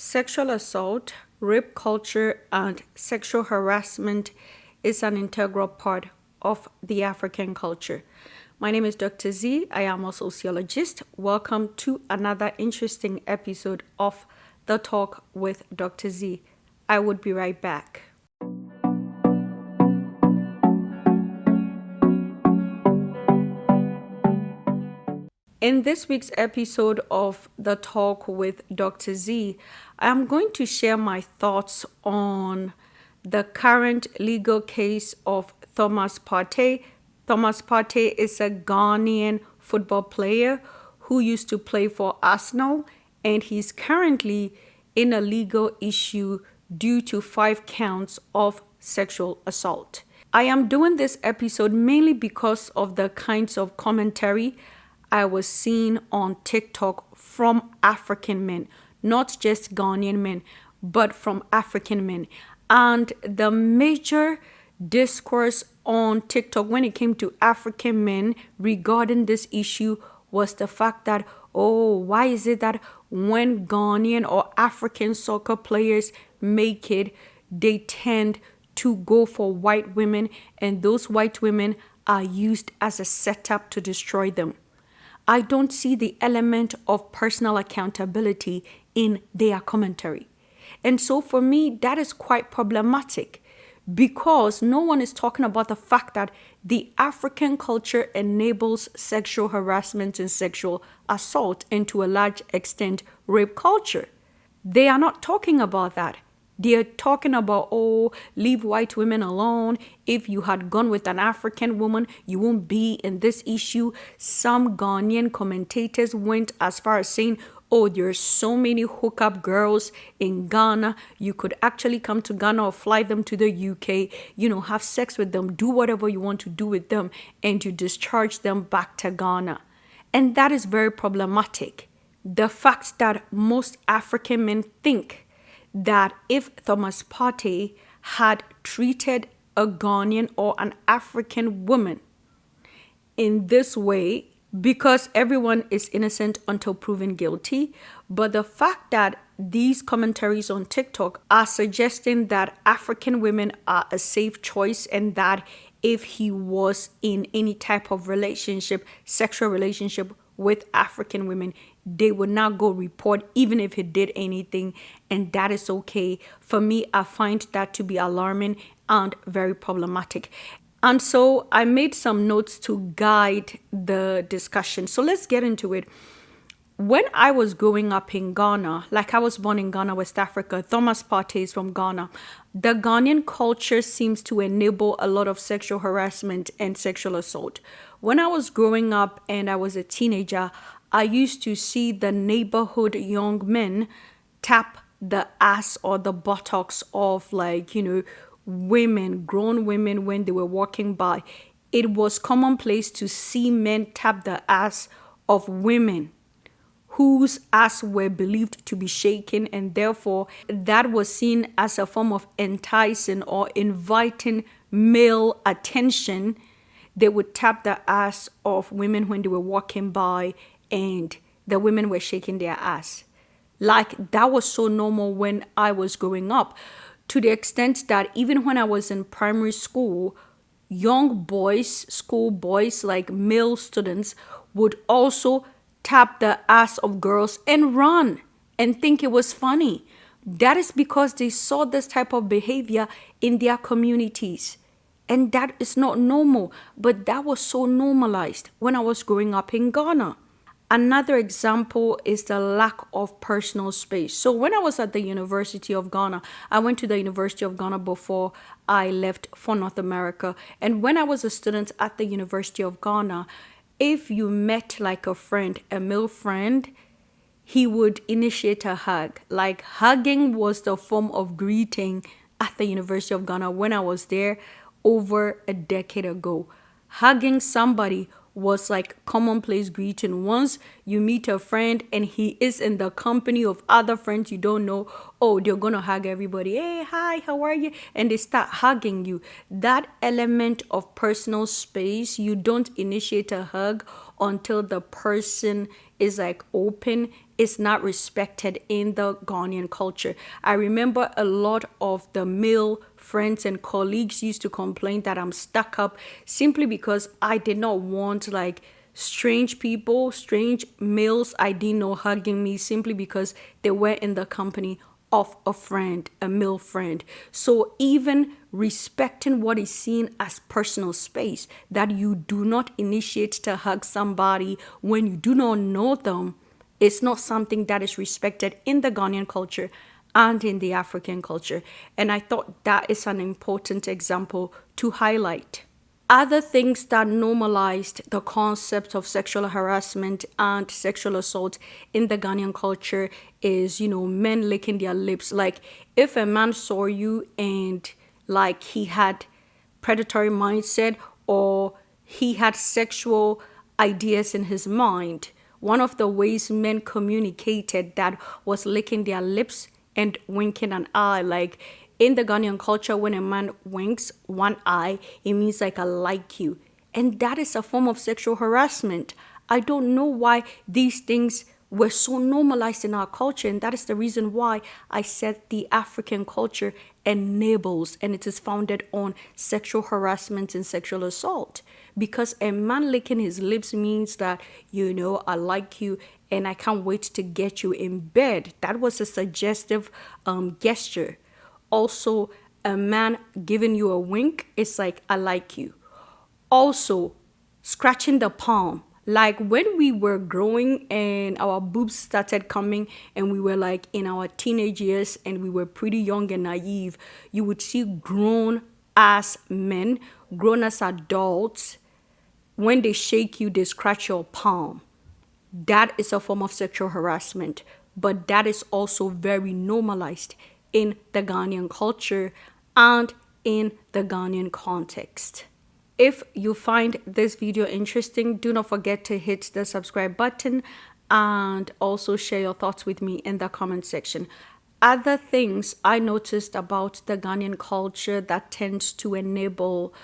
Sexual assault, rape culture, and sexual harassment is an integral part of the African culture. My name is Dr. Z. I am a sociologist. Welcome to another interesting episode of The Talk with Dr. Z. I would be right back. In this week's episode of The Talk with Dr. Z, I'm going to share my thoughts on the current legal case of Thomas Partey. Thomas Partey is a Ghanaian football player who used to play for Arsenal, and he's currently in a legal issue due to 5 counts of sexual assault. I am doing this episode mainly because of the kinds of commentary I was seeing on TikTok from African men, not just Ghanaian men, but from African men. And the major discourse on TikTok when it came to African men regarding this issue was the fact that, why is it that when Ghanaian or African soccer players make it, they tend to go for white women, and those white women are used as a setup to destroy them. I don't see the element of personal accountability in their commentary. And so for me, that is quite problematic because no one is talking about the fact that the African culture enables sexual harassment and sexual assault, and to a large extent, rape culture. They are not talking about that. They're talking about, leave white women alone. If you had gone with an African woman, you won't be in this issue. Some Ghanaian commentators went as far as saying, there's so many hookup girls in Ghana. You could actually come to Ghana or fly them to the UK, have sex with them, do whatever you want to do with them, and you discharge them back to Ghana. And that is very problematic. The fact that most African men think that if Thomas Partey had treated a Ghanaian or an African woman in this way, because everyone is innocent until proven guilty, but the fact that these commentaries on TikTok are suggesting that African women are a safe choice, and that if he was in any type of relationship, sexual relationship with African women, they would not go report even if he did anything, and that is okay. For me, I find that to be alarming and very problematic. And so I made some notes to guide the discussion. So let's get into it. When I was growing up in Ghana, like I was born in Ghana, West Africa, Thomas Partey is from Ghana. The Ghanaian culture seems to enable a lot of sexual harassment and sexual assault. When I was growing up and I was a teenager, I used to see the neighborhood young men tap the ass or the buttocks of women, grown women, when they were walking by. It was commonplace to see men tap the ass of women whose ass were believed to be shaken, and therefore that was seen as a form of enticing or inviting male attention. They would tap the ass of women when they were walking by, and the women were shaking their ass. Like, that was so normal when I was growing up, to the extent that even when I was in primary school, young boys, school boys, like male students, would also tap the ass of girls and run and think it was funny. That is because they saw this type of behavior in their communities. And that is not normal, but that was so normalized when I was growing up in Ghana. Another example is the lack of personal space. So when I was at the University of Ghana, I went to the University of Ghana before I left for North America. And when I was a student at the University of Ghana, if you met like a friend, a male friend, he would initiate a hug. Like, hugging was the form of greeting at the University of Ghana when I was there over a decade ago. Hugging somebody was like commonplace greeting. Once you meet a friend and he is in the company of other friends you don't know, they're gonna hug everybody. Hey, hi, how are you? And they start hugging you. That element of personal space, you don't initiate a hug until the person is like open is not respected in the Ghanaian culture. I remember a lot of the male friends and colleagues used to complain that I'm stuck up simply because I did not want like strange people, strange males I didn't know hugging me simply because they were in the company of a friend, a male friend. So even respecting what is seen as personal space, that you do not initiate to hug somebody when you do not know them, is not something that is respected in the Ghanaian culture and in the African culture. And I thought that is an important example to highlight. Other things that normalized the concept of sexual harassment and sexual assault in the Ghanaian culture is, men licking their lips. Like, if a man saw you and, like, he had predatory mindset or he had sexual ideas in his mind, one of the ways men communicated that was licking their lips and winking an eye. Like, in the Ghanaian culture, when a man winks one eye, it means like I like you. And that is a form of sexual harassment. I don't know why these things were so normalized in our culture. And that is the reason why I said the African culture enables and it is founded on sexual harassment and sexual assault. Because a man licking his lips means that, I like you and I can't wait to get you in bed. That was a suggestive gesture. Also, a man giving you a wink is like, I like you. Also, scratching the palm. Like when we were growing and our boobs started coming and we were like in our teenage years and we were pretty young and naive, you would see grown ass men, grown as adults, when they shake you, they scratch your palm. That is a form of sexual harassment, but that is also very normalized in the Ghanaian culture and in the Ghanaian context. If you find this video interesting, do not forget to hit the subscribe button and also share your thoughts with me in the comment section. Other things I noticed about the Ghanaian culture that tends to enable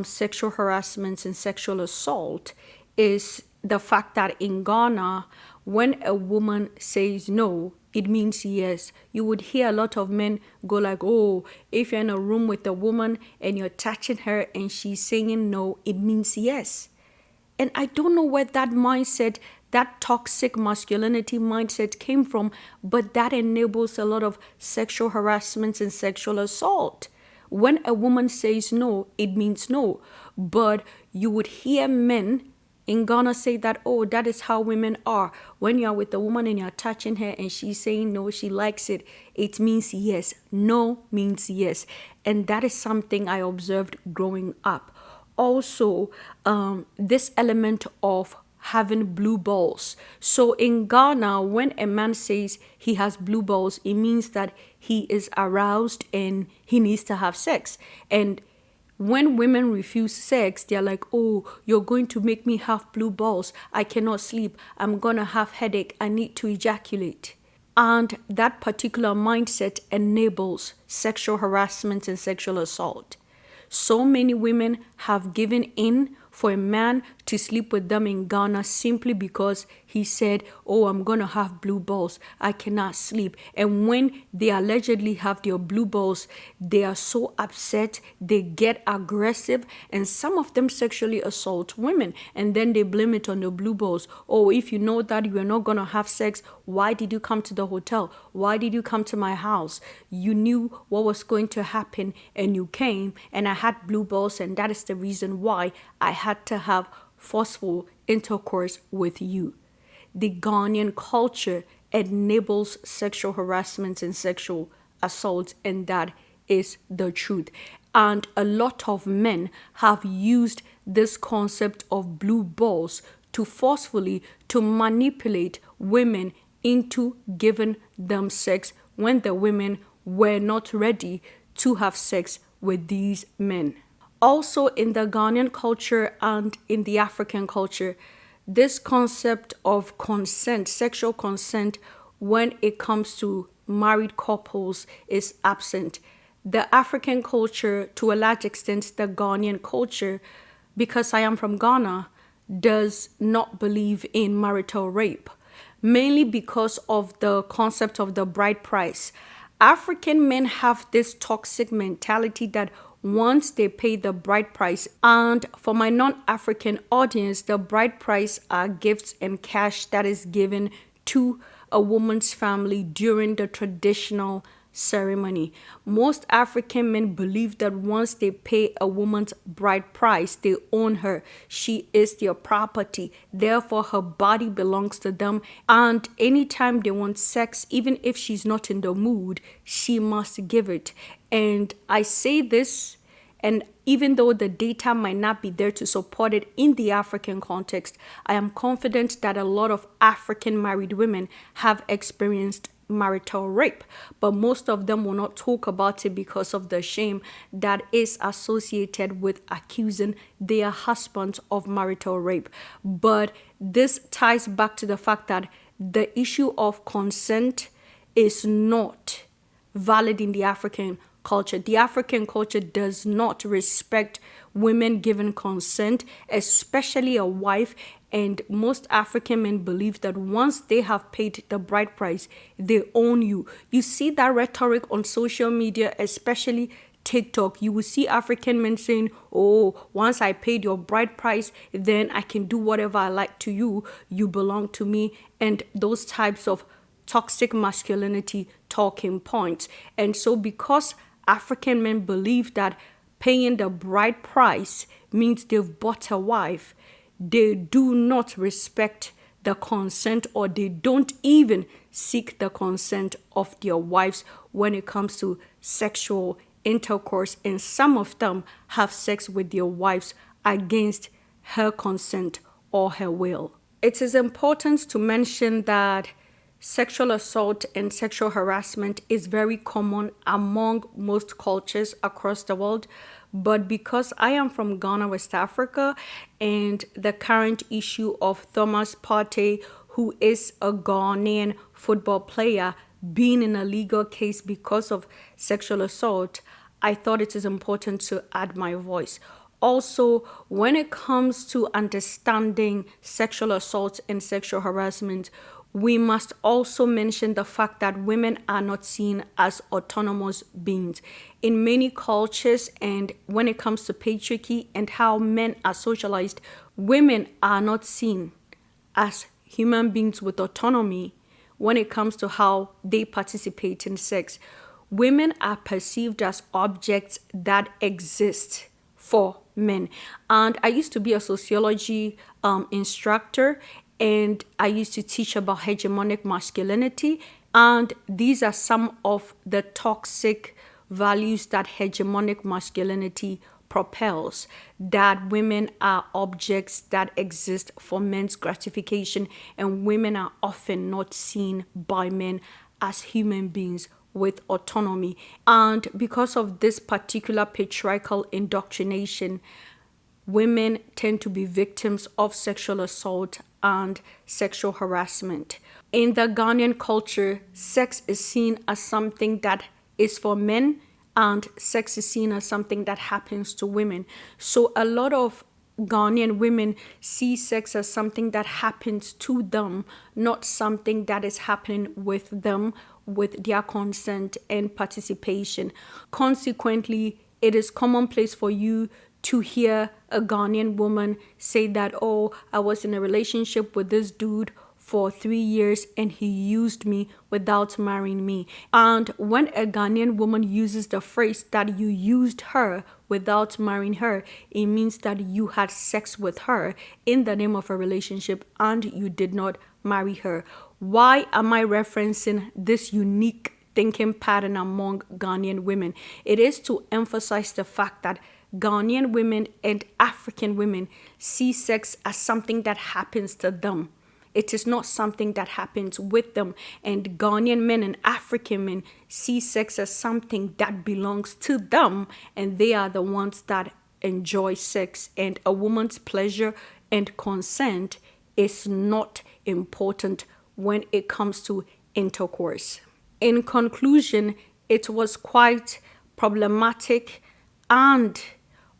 sexual harassment and sexual assault is the fact that in Ghana, when a woman says no, it means yes. You would hear a lot of men go like, oh, if you're in a room with a woman and you're touching her and she's saying no, it means yes. And I don't know where that mindset, that toxic masculinity mindset came from, but that enables a lot of sexual harassment and sexual assault. When a woman says no, it means no. But you would hear men in Ghana say that, oh, that is how women are. When you're with a woman and you're touching her and she's saying no, she likes it, it means yes. No means yes. And that is something I observed growing up. Also, this element of having blue balls. So in Ghana, when a man says he has blue balls, it means that he is aroused and he needs to have sex. And when women refuse sex, they're like, oh, you're going to make me have blue balls. I cannot sleep. I'm going to have headache. I need to ejaculate. And that particular mindset enables sexual harassment and sexual assault. So many women have given in for a man to sleep with them in Ghana simply because he said, oh, I'm going to have blue balls. I cannot sleep. And when they allegedly have their blue balls, they are so upset, they get aggressive, and some of them sexually assault women. And then they blame it on the blue balls. Oh, if you know that you are not going to have sex, why did you come to the hotel? Why did you come to my house? You knew what was going to happen and you came, and I had blue balls, and that is the reason why I had to have forceful intercourse with you. The Ghanaian culture enables sexual harassment and sexual assault, and that is the truth. And a lot of men have used this concept of blue balls to forcefully to manipulate women into giving them sex when the women were not ready to have sex with these men. Also, in the Ghanaian culture and in the African culture, this concept of consent, sexual consent, when it comes to married couples is absent. The African culture, to a large extent, the Ghanaian culture, because I am from Ghana, does not believe in marital rape, mainly because of the concept of the bride price. African men have this toxic mentality that once they pay the bride price, and for my non-African audience, the bride price are gifts and cash that is given to a woman's family during the traditional ceremony. Most African men believe that once they pay a woman's bride price, they own her. She is their property. Therefore, her body belongs to them. And anytime they want sex, even if she's not in the mood, she must give it. And I say this, and even though the data might not be there to support it in the African context, I am confident that a lot of African married women have experienced marital rape, but most of them will not talk about it because of the shame that is associated with accusing their husbands of marital rape. But this ties back to the fact that the issue of consent is not valid in the African culture. The African culture does not respect women giving consent, especially a wife. And most African men believe that once they have paid the bride price, they own you. You see that rhetoric on social media, especially TikTok. You will see African men saying, "Oh, once I paid your bride price, then I can do whatever I like to you. You belong to me." And those types of toxic masculinity talking points. And so because African men believe that paying the bride price means they've bought a wife, they do not respect the consent, or they don't even seek the consent of their wives when it comes to sexual intercourse. And some of them have sex with their wives against her consent or her will. It is important to mention that sexual assault and sexual harassment is very common among most cultures across the world. But because I am from Ghana, West Africa, and the current issue of Thomas Partey, who is a Ghanaian football player, being in a legal case because of sexual assault, I thought it is important to add my voice. Also, when it comes to understanding sexual assault and sexual harassment, we must also mention the fact that women are not seen as autonomous beings. In many cultures, and when it comes to patriarchy and how men are socialized, women are not seen as human beings with autonomy when it comes to how they participate in sex. Women are perceived as objects that exist for men. And I used to be a sociology instructor, and I used to teach about hegemonic masculinity. And these are some of the toxic values that hegemonic masculinity propels, that women are objects that exist for men's gratification, and women are often not seen by men as human beings with autonomy. And because of this particular patriarchal indoctrination, women tend to be victims of sexual assault and sexual harassment. In the Ghanaian culture, sex is seen as something that is for men, and sex is seen as something that happens to women. So a lot of Ghanaian women see sex as something that happens to them, not something that is happening with them with their consent and participation. Consequently, it is commonplace for you to hear a Ghanaian woman say that, "Oh, I was in a relationship with this dude for 3 years and he used me without marrying me." And when a Ghanaian woman uses the phrase that you used her without marrying her, it means that you had sex with her in the name of a relationship and you did not marry her. Why am I referencing this unique thinking pattern among Ghanaian women? It is to emphasize the fact that Ghanaian women and African women see sex as something that happens to them. It is not something that happens with them. And Ghanaian men and African men see sex as something that belongs to them, and they are the ones that enjoy sex. And a woman's pleasure and consent is not important when it comes to intercourse. In conclusion, it was quite problematic and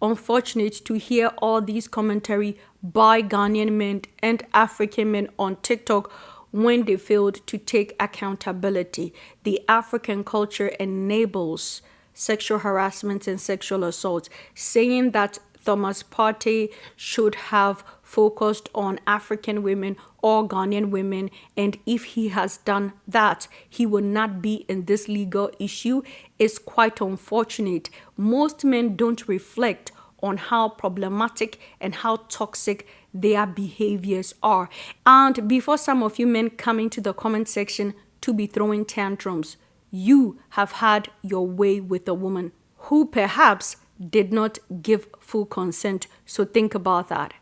unfortunate to hear all these commentary by Ghanaian men and African men on TikTok when they failed to take accountability. The African culture enables sexual harassment and sexual assault, saying that Thomas Partey should have focused on African women or Ghanaian women, and if he has done that, he will not be in this legal issue, is quite unfortunate. Most men don't reflect on how problematic and how toxic their behaviors are. And before some of you men come into the comment section to be throwing tantrums, you have had your way with a woman who perhaps did not give full consent. So think about that.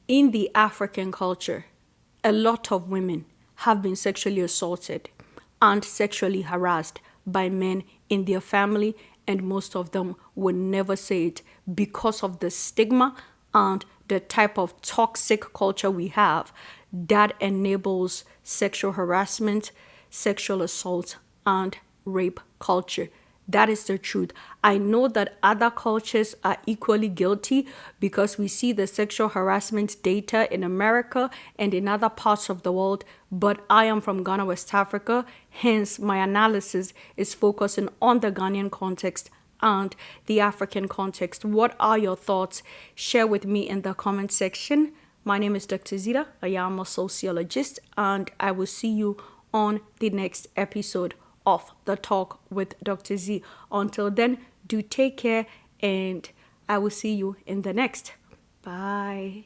In the African culture, a lot of women have been sexually assaulted and sexually harassed by men in their family, and most of them would never say it because of the stigma and the type of toxic culture we have that enables sexual harassment, sexual assault, and rape culture. That is the truth. I know that other cultures are equally guilty because we see the sexual harassment data in America and in other parts of the world, but I am from Ghana, West Africa. Hence, my analysis is focusing on the Ghanaian context and the African context. What are your thoughts? Share with me in the comment section. My name is Dr. Zita. I am a sociologist, and I will see you on the next episode of The Talk with Dr. Z. Until then, do take care, and I will see you in the next. Bye.